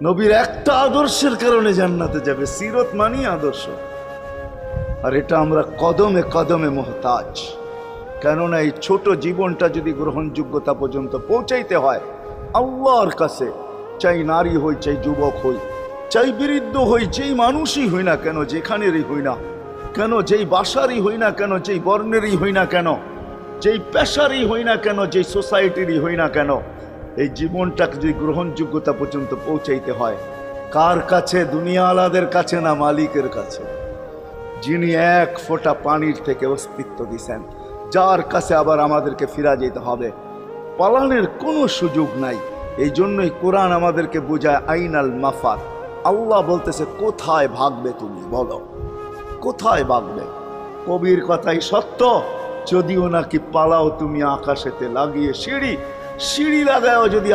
নবীর একটা আদর্শের কারণে জান্নাতে যাবে। সিরত মানি আদর্শ। আর এটা আমরা কদমে কদমে মুহতাজ। কেননা এই ছোট জীবনটা যদি গ্রহণযোগ্যতা পর্যন্ত পৌঁছাইতে হয় আল্লাহর কাছে, চাই নারী হই, চাই যুবক হই, চাই বৃদ্ধ হই, যেই মানুষই হই না কেন, যেখানেরই হই না কেন, যেই বাসারই হই না কেন, যেই বর্ণেরই হই না কেন, যেই পেশারই হই না কেন, যেই সোসাইটিরই হই না কেন, এই জীবনটাকে যদি গ্রহণযোগ্যতা পর্যন্ত পৌঁছাইতে হয় কার কাছে? দুনিয়া আলাদের কাছে না, মালিকের কাছে, যিনি এক ফোঁটা পানির থেকে অস্তিত্ব দিছেন, যার কাছে আবার আমাদেরকে ফিরা যেতে হবে। পালানের কোনো সুযোগ নাই। এই জন্যই কোরআন আমাদেরকে বোঝায় আইনাল মাফার। আল্লাহ বলতেছে কোথায় ভাগবে তুমি, বলো কোথায় ভাগবে? কবির কথাই সত্য, যদিও নাকি পালাও তুমি আকাশেতে লাগিয়ে সিঁড়ি, সিঁড়ি লাগাও যদি